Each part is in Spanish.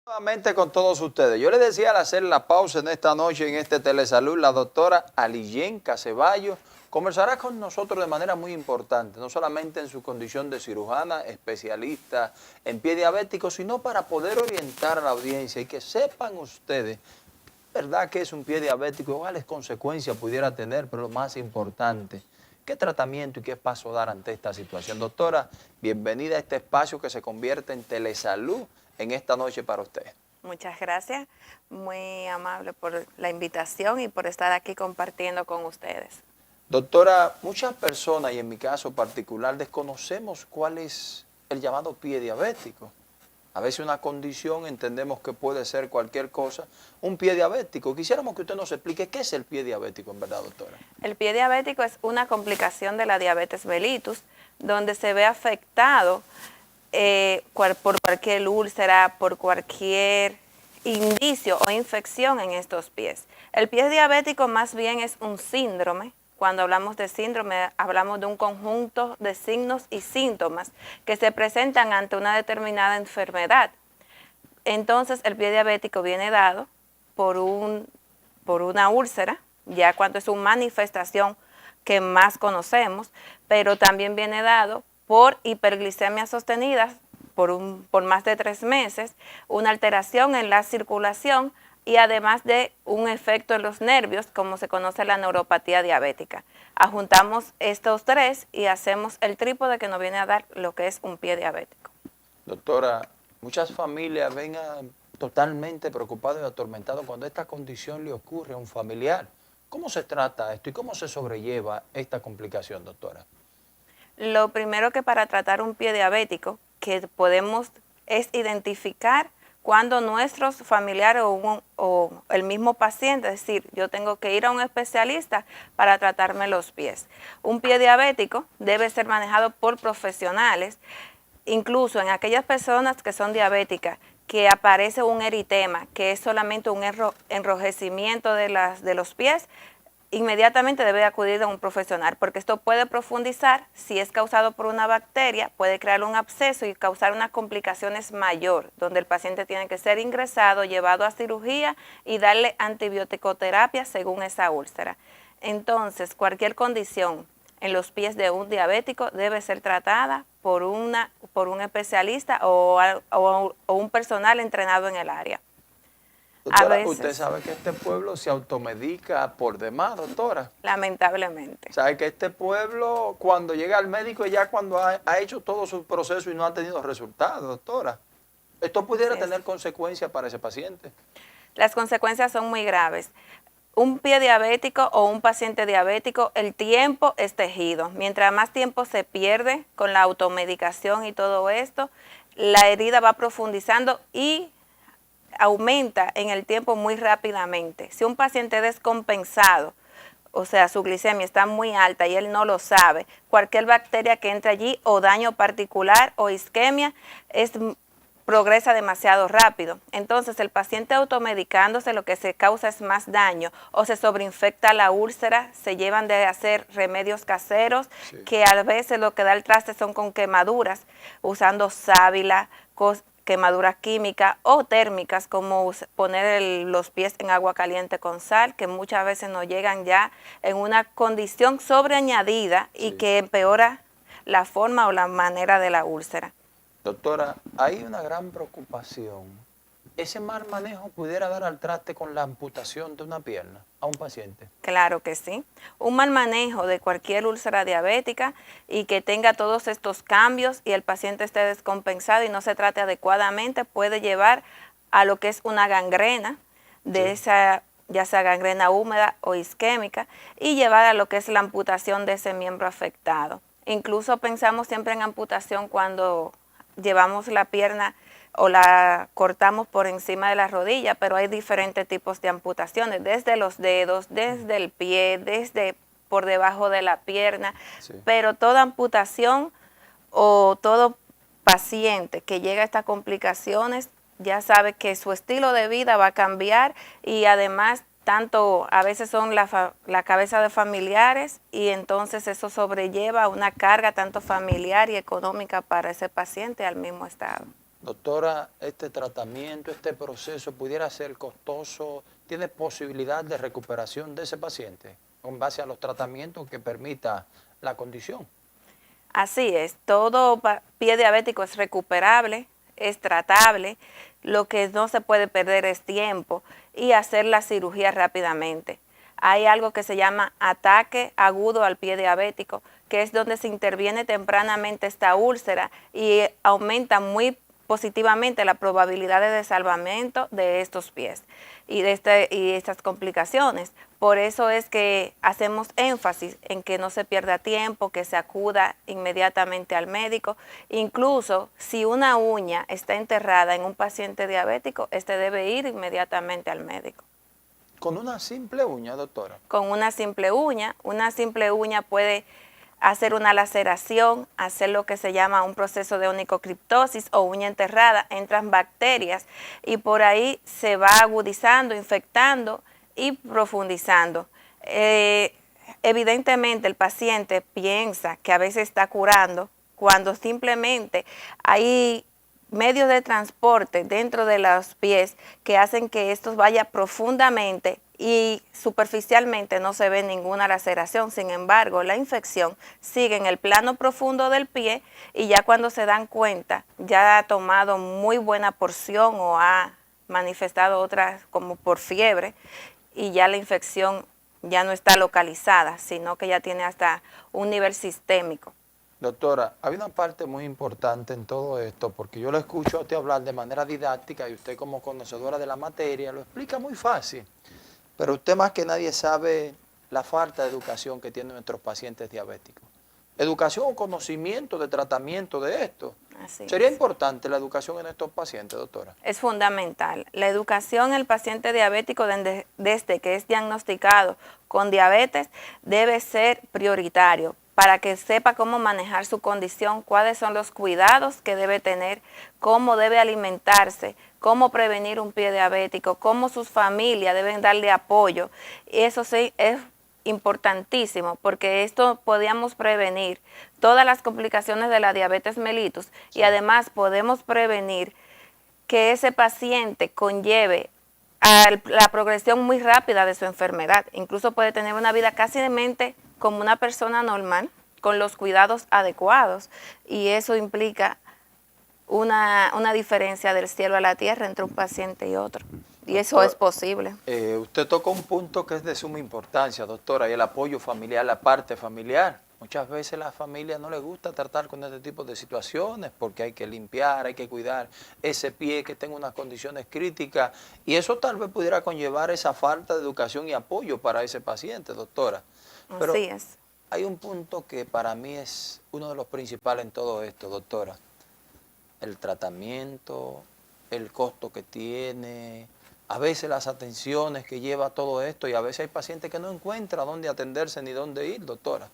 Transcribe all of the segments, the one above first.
Nuevamente con todos ustedes. Yo les decía al hacer la pausa en esta noche en este Telesalud, la doctora Aliyenka Ceballos conversará con nosotros de manera muy importante, no solamente en su condición de cirujana, especialista en pie diabético, sino para poder orientar a la audiencia y que sepan ustedes, ¿verdad?, que es un pie diabético, cuáles consecuencias pudiera tener, pero lo más importante, qué tratamiento y qué paso dar ante esta situación. Doctora, bienvenida a este espacio que se convierte en Telesalud en esta noche para usted. Muchas gracias, muy amable por la invitación y por estar aquí compartiendo con ustedes. Doctora, muchas personas, y en mi caso particular, desconocemos cuál es el llamado pie diabético. A veces una condición entendemos que puede ser cualquier cosa. Un pie diabético, quisiéramos que usted nos explique qué es el pie diabético en verdad, doctora. El pie diabético es una complicación de la diabetes mellitus, donde se ve afectado por cualquier úlcera, por cualquier indicio o infección en estos pies. El pie diabético más bien es un síndrome. Cuando hablamos de síndrome, hablamos de un conjunto de signos y síntomas que se presentan ante una determinada enfermedad. Entonces, el pie diabético viene dado por una úlcera, ya cuando es una manifestación que más conocemos, pero también viene dado por hiperglicemia sostenida por más de 3 meses, una alteración en la circulación y además de un efecto en los nervios, como se conoce la neuropatía diabética. Ajuntamos estos tres y hacemos el trípode que nos viene a dar lo que es un pie diabético. Doctora, muchas familias ven totalmente preocupadas y atormentadas cuando esta condición le ocurre a un familiar. ¿Cómo se trata esto y cómo se sobrelleva esta complicación, doctora? Lo primero que para tratar un pie diabético que podemos es identificar cuando nuestros familiares o el mismo paciente, es decir, yo tengo que ir a un especialista para tratarme los pies. Un pie diabético debe ser manejado por profesionales, incluso en aquellas personas que son diabéticas, que aparece un eritema, que es solamente un enrojecimiento de los pies, inmediatamente debe acudir a un profesional, porque esto puede profundizar. Si es causado por una bacteria, puede crear un absceso y causar unas complicaciones mayor, donde el paciente tiene que ser ingresado, llevado a cirugía y darle antibiótico-terapia según esa úlcera. Entonces, cualquier condición en los pies de un diabético debe ser tratada por un especialista o un personal entrenado en el área. Doctora, usted sabe que este pueblo se automedica por demás, doctora. Lamentablemente. Sabe que este pueblo, cuando llega al médico, ya cuando ha hecho todo su proceso y no ha tenido resultados, doctora. ¿Esto pudiera tener consecuencias para ese paciente? Las consecuencias son muy graves. Un pie diabético o un paciente diabético, el tiempo es tejido. Mientras más tiempo se pierde con la automedicación y todo esto, la herida va profundizando y aumenta en el tiempo muy rápidamente. Si un paciente es descompensado, o sea, su glicemia está muy alta y él no lo sabe, cualquier bacteria que entre allí o daño particular o isquemia progresa demasiado rápido. Entonces, el paciente automedicándose, lo que se causa es más daño o se sobreinfecta la úlcera, se llevan de hacer remedios caseros, que a veces lo que da el traste son con quemaduras, usando sábila, quemaduras químicas o térmicas, como poner los pies en agua caliente con sal, que muchas veces nos llegan ya en una condición sobreañadida y que empeora la forma o la manera de la úlcera. Doctora, hay una gran preocupación. ¿Ese mal manejo pudiera dar al traste con la amputación de una pierna a un paciente? Claro que sí. Un mal manejo de cualquier úlcera diabética y que tenga todos estos cambios y el paciente esté descompensado y no se trate adecuadamente puede llevar a lo que es una gangrena de esa, ya sea gangrena húmeda o isquémica, y llevar a lo que es la amputación de ese miembro afectado. Incluso pensamos siempre en amputación cuando llevamos la pierna o la cortamos por encima de la rodilla, pero hay diferentes tipos de amputaciones, desde los dedos, desde el pie, desde por debajo de la pierna, pero toda amputación o todo paciente que llega a estas complicaciones ya sabe que su estilo de vida va a cambiar y además tanto a veces son la cabeza de familiares y entonces eso sobrelleva una carga tanto familiar y económica para ese paciente al mismo estado. Doctora, este tratamiento, este proceso pudiera ser costoso, ¿tiene posibilidad de recuperación de ese paciente con base a los tratamientos que permita la condición? Así es, todo pie diabético es recuperable, es tratable, lo que no se puede perder es tiempo y hacer la cirugía rápidamente. Hay algo que se llama ataque agudo al pie diabético, que es donde se interviene tempranamente esta úlcera y aumenta muy positivamente la probabilidad de salvamento de estos pies y de estas complicaciones. Por eso es que hacemos énfasis en que no se pierda tiempo, que se acuda inmediatamente al médico. Incluso si una uña está enterrada en un paciente diabético, este debe ir inmediatamente al médico. Con una simple uña, doctora. Con una simple uña puede hacer una laceración, hacer lo que se llama un proceso de onicocriptosis o uña enterrada, entran bacterias y por ahí se va agudizando, infectando y profundizando. Evidentemente el paciente piensa que a veces está curando cuando simplemente hay medios de transporte dentro de los pies que hacen que estos vaya profundamente y superficialmente no se ve ninguna laceración. Sin embargo, la infección sigue en el plano profundo del pie y ya cuando se dan cuenta, ya ha tomado muy buena porción o ha manifestado otras como por fiebre y ya la infección ya no está localizada, sino que ya tiene hasta un nivel sistémico. Doctora, hay una parte muy importante en todo esto, porque yo lo escucho a usted hablar de manera didáctica y usted como conocedora de la materia lo explica muy fácil, pero usted más que nadie sabe la falta de educación que tienen nuestros pacientes diabéticos. Educación o conocimiento de tratamiento de esto. Así ¿Sería es. importante la educación en estos pacientes, doctora? Es fundamental. La educación en el paciente diabético desde que es diagnosticado con diabetes debe ser prioritario para que sepa cómo manejar su condición, cuáles son los cuidados que debe tener, cómo debe alimentarse, cómo prevenir un pie diabético, cómo sus familias deben darle apoyo. Eso sí es importantísimo porque esto podíamos prevenir todas las complicaciones de la diabetes mellitus y además podemos prevenir que ese paciente conlleve a la progresión muy rápida de su enfermedad. Incluso puede tener una vida casi como una persona normal, con los cuidados adecuados, y eso implica una diferencia del cielo a la tierra entre un paciente y otro. Y eso es posible. Usted tocó un punto que es de suma importancia, doctora, y el apoyo familiar, la parte familiar. Muchas veces a la familia no le gusta tratar con este tipo de situaciones porque hay que limpiar, hay que cuidar ese pie que tenga unas condiciones críticas y eso tal vez pudiera conllevar esa falta de educación y apoyo para ese paciente, doctora. Pero Así es. hay un punto que para mí es uno de los principales en todo esto, doctora. El tratamiento, el costo que tiene, a veces las atenciones que lleva todo esto y a veces hay pacientes que no encuentran dónde atenderse ni dónde ir, doctora.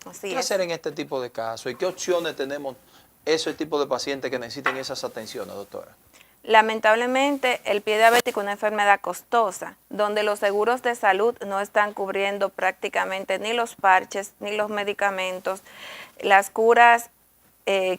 Así ¿Qué es. hacer en este tipo de casos y qué opciones tenemos ese tipo de pacientes que necesiten esas atenciones, doctora? Lamentablemente, el pie diabético es una enfermedad costosa, donde los seguros de salud no están cubriendo prácticamente ni los parches, ni los medicamentos. Las curas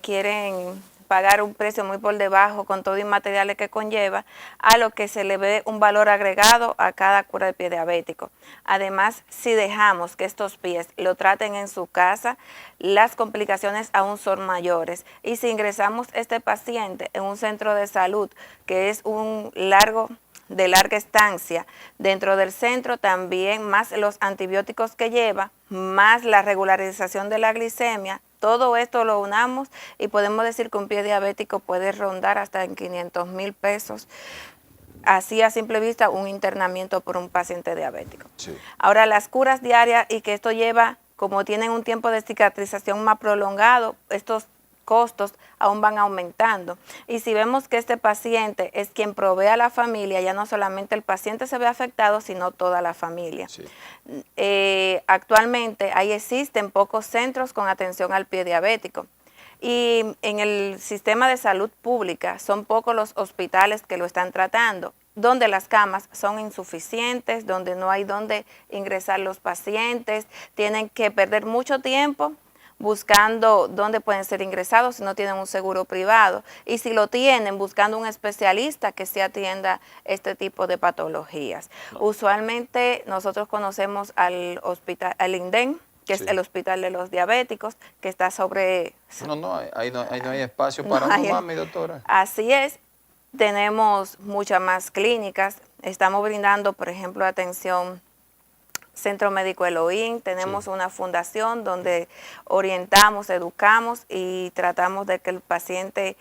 quieren pagar un precio muy por debajo con todo y materiales que conlleva, a lo que se le ve un valor agregado a cada cura de pie diabético. Además, si dejamos que estos pies lo traten en su casa, las complicaciones aún son mayores. Y si ingresamos este paciente en un centro de salud, que es de larga estancia dentro del centro, también más los antibióticos que lleva, más la regularización de la glicemia, todo esto lo unamos y podemos decir que un pie diabético puede rondar hasta en 500,000 pesos. Así a simple vista un internamiento por un paciente diabético. Sí. Ahora las curas diarias y que esto lleva, como tienen un tiempo de cicatrización más prolongado, estos costos aún van aumentando. Y si vemos que este paciente es quien provee a la familia, ya no solamente el paciente se ve afectado, sino toda la familia. Sí. Actualmente existen pocos centros con atención al pie diabético. Y en el sistema de salud pública son pocos los hospitales que lo están tratando, donde las camas son insuficientes, donde no hay donde ingresar los pacientes, tienen que perder mucho tiempo buscando dónde pueden ser ingresados si no tienen un seguro privado, y si lo tienen, buscando un especialista que se atienda este tipo de patologías. Usualmente nosotros conocemos al hospital, al INDEN, que es el hospital de los diabéticos, que está sobre... Ahí no hay espacio para uno más, mi doctora. Así es. Tenemos muchas más clínicas. Estamos brindando, por ejemplo, atención Centro Médico Elohim. Tenemos una fundación donde orientamos, educamos y tratamos de que el paciente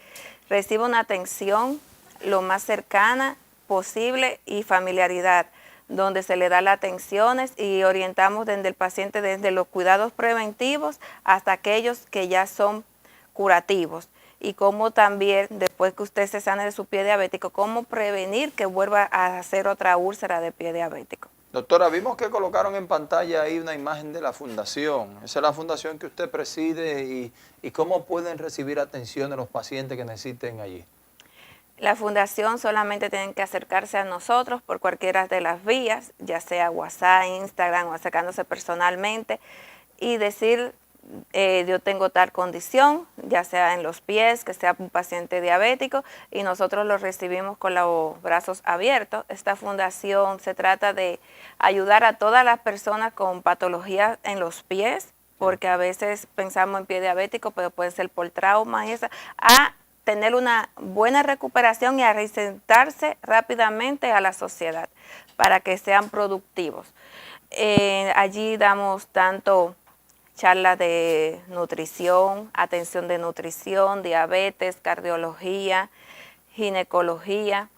reciba una atención lo más cercana posible y familiaridad, donde se le da las atenciones y orientamos desde el paciente desde los cuidados preventivos hasta aquellos que ya son curativos. Y cómo también, después que usted se sane de su pie diabético, cómo prevenir que vuelva a hacer otra úlcera de pie diabético. Doctora, vimos que colocaron en pantalla ahí una imagen de la fundación. Esa es la fundación que usted preside y cómo pueden recibir atención de los pacientes que necesiten allí. La fundación solamente tienen que acercarse a nosotros por cualquiera de las vías, ya sea WhatsApp, Instagram o acercándose personalmente y decir, yo tengo tal condición, ya sea en los pies, que sea un paciente diabético, y nosotros lo recibimos con los brazos abiertos. Esta fundación se trata de ayudar a todas las personas con patologías en los pies, porque a veces pensamos en pie diabético, pero puede ser por trauma y eso, a tener una buena recuperación y a reinsertarse rápidamente a la sociedad para que sean productivos. Allí damos tanto charlas de nutrición, atención de nutrición, diabetes, cardiología, ginecología,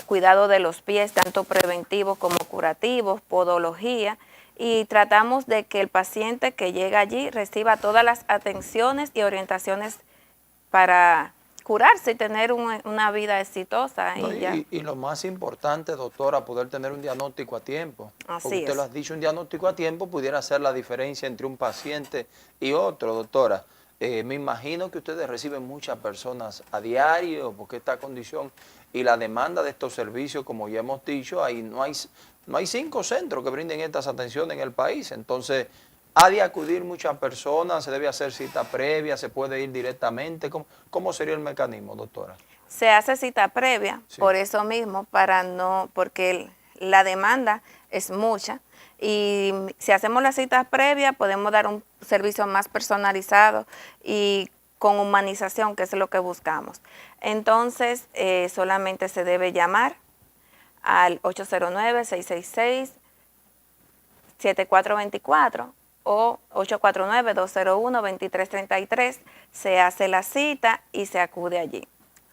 cuidado de los pies, tanto preventivos como curativos, podología, y tratamos de que el paciente que llega allí reciba todas las atenciones y orientaciones para curarse y tener una vida exitosa. Y lo más importante, doctora, poder tener un diagnóstico a tiempo. Porque usted lo ha dicho, un diagnóstico a tiempo pudiera hacer la diferencia entre un paciente y otro, doctora. Me imagino que ustedes reciben muchas personas a diario, porque esta condición y la demanda de estos servicios, como ya hemos dicho, ahí no hay 5 centros que brinden estas atenciones en el país. Entonces, ha de acudir muchas personas, se debe hacer cita previa, se puede ir directamente. ¿Cómo sería el mecanismo, doctora? Se hace cita previa, por eso mismo, porque la demanda es mucha. Y si hacemos la cita previa, podemos dar un servicio más personalizado y con humanización, que es lo que buscamos. Entonces, solamente se debe llamar al 809-666-7424 o 849-201-2333, se hace la cita y se acude allí.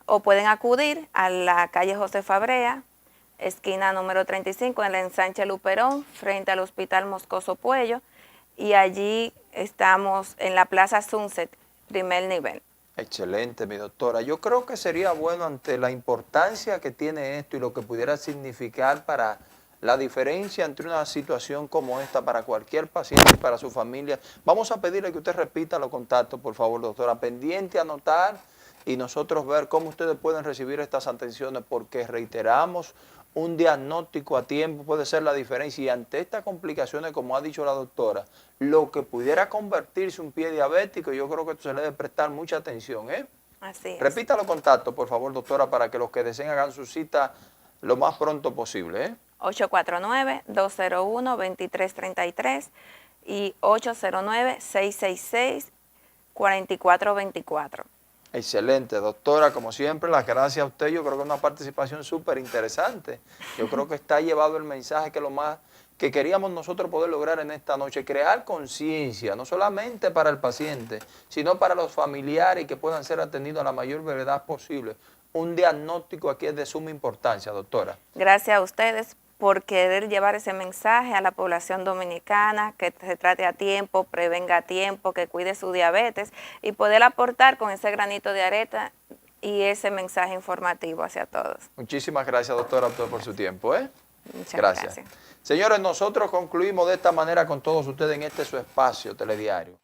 O pueden acudir a la calle José Fabrea, esquina número 35, en la ensanche Luperón, frente al Hospital Moscoso Puello, y allí estamos en la Plaza Sunset, primer nivel. Excelente, mi doctora. Yo creo que sería bueno, ante la importancia que tiene esto y lo que pudiera significar para la diferencia entre una situación como esta para cualquier paciente y para su familia. Vamos a pedirle que usted repita los contactos, por favor, doctora. Pendiente a anotar y nosotros ver cómo ustedes pueden recibir estas atenciones, porque reiteramos, un diagnóstico a tiempo puede ser la diferencia, y ante estas complicaciones, como ha dicho la doctora, lo que pudiera convertirse en un pie diabético, yo creo que esto se le debe prestar mucha atención. Así es. Repita los contactos, por favor, doctora, para que los que deseen hagan su cita lo más pronto posible. 849-201-2333 y 809-666-4424. Excelente, doctora. Como siempre, las gracias a usted. Yo creo que es una participación súper interesante. Yo creo que está llevado el mensaje que lo más que queríamos nosotros poder lograr en esta noche, crear conciencia, no solamente para el paciente, sino para los familiares, y que puedan ser atendidos a la mayor brevedad posible. Un diagnóstico aquí es de suma importancia, doctora. Gracias a ustedes por querer llevar ese mensaje a la población dominicana, que se trate a tiempo, prevenga a tiempo, que cuide su diabetes y poder aportar con ese granito de arena y ese mensaje informativo hacia todos. Muchísimas gracias, doctora, por su tiempo. Muchas gracias. Señores, nosotros concluimos de esta manera con todos ustedes en este su espacio telediario.